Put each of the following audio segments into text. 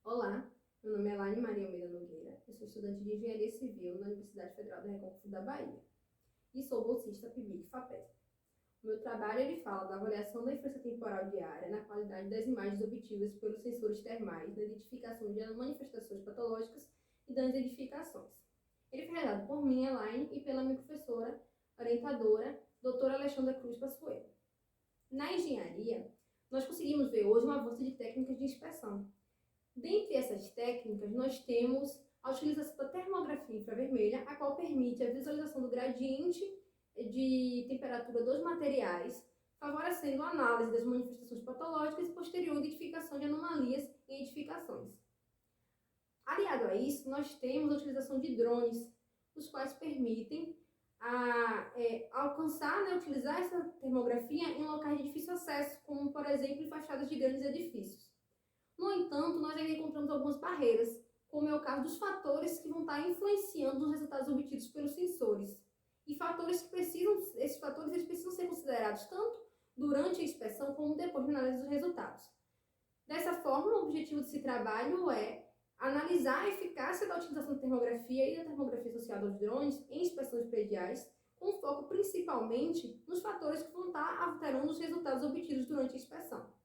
Olá, meu nome é Elaine Maria Almeida Nogueira, eu sou estudante de Engenharia Civil na Universidade Federal do Recôncavo da Bahia e sou bolsista PIBIC-FAPESP. O meu trabalho fala da avaliação da influência temporal diária na qualidade das imagens obtidas pelos sensores termais na identificação de manifestações patológicas e das edificações. Ele foi realizado por mim, Elaine, e pela minha professora orientadora, doutora Alexandra Cruz Passuelo. Na engenharia, nós conseguimos ver hoje um avanço de técnicas de inspeção. Dentre essas técnicas, nós temos a utilização da termografia infravermelha, a qual permite a visualização do gradiente de temperatura dos materiais, favorecendo a análise das manifestações patológicas e posterior identificação de anomalias em edificações. Aliado a isso, nós temos a utilização de drones, os quais permitem alcançar, utilizar essa termografia em locais de difícil acesso, como, por exemplo, em fachadas de grandes edifícios. No entanto, nós ainda encontramos algumas barreiras, como é o caso dos fatores que vão estar influenciando os resultados obtidos pelos sensores. E esses fatores eles precisam ser considerados tanto durante a inspeção como depois de análise dos resultados. Dessa forma, o objetivo desse trabalho é analisar a eficácia da utilização da termografia e da termografia associada aos drones em inspeções prediais, com foco principalmente nos fatores que vão estar alterando os resultados obtidos durante a inspeção.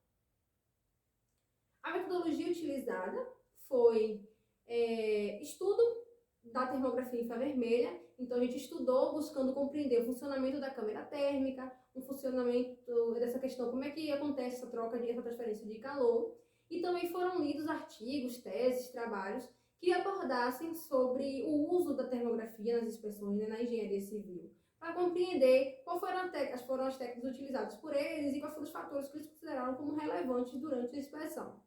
A metodologia utilizada foi estudo da termografia infravermelha. Então, a gente estudou buscando compreender o funcionamento da câmara térmica, o funcionamento dessa questão, como é que acontece essa troca, essa transferência de calor. E também foram lidos artigos, teses, trabalhos que abordassem sobre o uso da termografia nas inspeções, na engenharia civil, para compreender quais foram as técnicas utilizadas por eles e quais foram os fatores que eles consideraram como relevantes durante a inspeção.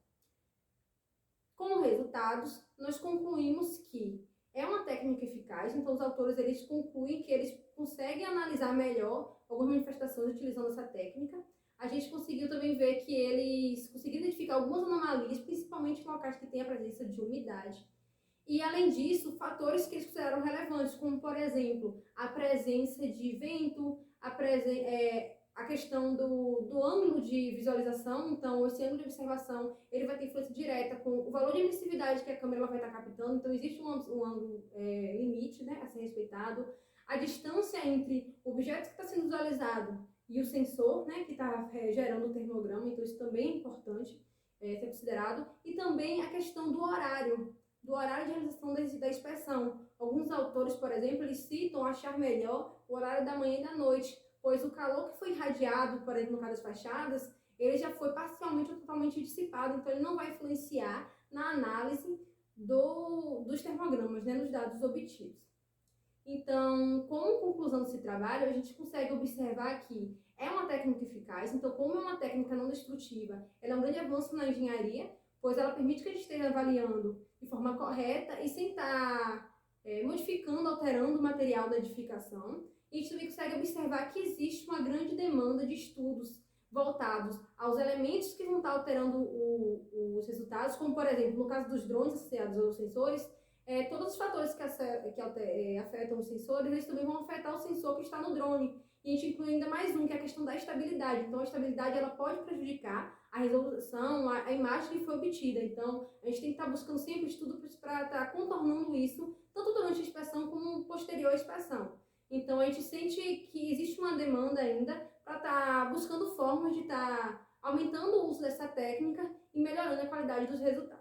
Com resultados, nós concluímos que é uma técnica eficaz, então os autores eles concluem que eles conseguem analisar melhor algumas manifestações utilizando essa técnica. A gente conseguiu também ver que eles conseguiram identificar algumas anomalias, principalmente em locais que têm a presença de umidade. E, além disso, fatores que eles consideraram relevantes, como, por exemplo, a presença de vento, a questão do ângulo de visualização. Então, esse ângulo de observação ele vai ter influência direta com o valor de emissividade que a câmera vai estar captando. Então, existe um ângulo limite, a ser respeitado. A distância entre o objeto que está sendo visualizado e o sensor, que está gerando o termograma. Então, isso também é importante ser considerado. E também a questão do horário de realização da inspeção. Alguns autores, por exemplo, eles citam achar melhor o horário da manhã e da noite, pois o calor que foi irradiado, por exemplo, no caso das fachadas, ele já foi parcialmente ou totalmente dissipado, então ele não vai influenciar na análise dos termogramas, nos dados obtidos. Então, com conclusão desse trabalho, a gente consegue observar que é uma técnica eficaz. Então, como é uma técnica não destrutiva, ela é um grande avanço na engenharia, pois ela permite que a gente esteja avaliando de forma correta e sem estar modificando, alterando o material da edificação. E a gente também consegue observar que existe uma grande demanda de estudos voltados aos elementos que vão estar alterando os resultados, como, por exemplo, no caso dos drones associados aos sensores, todos os fatores que afetam os sensores, eles também vão afetar o sensor que está no drone. E a gente inclui ainda mais um, que é a questão da estabilidade. Então, a estabilidade ela pode prejudicar a resolução, a imagem que foi obtida. Então, a gente tem que estar buscando sempre estudos para estar contornando isso, tanto durante a inspeção como posterior à inspeção. Então, a gente sente que existe uma demanda ainda para estar buscando formas de estar aumentando o uso dessa técnica e melhorando a qualidade dos resultados.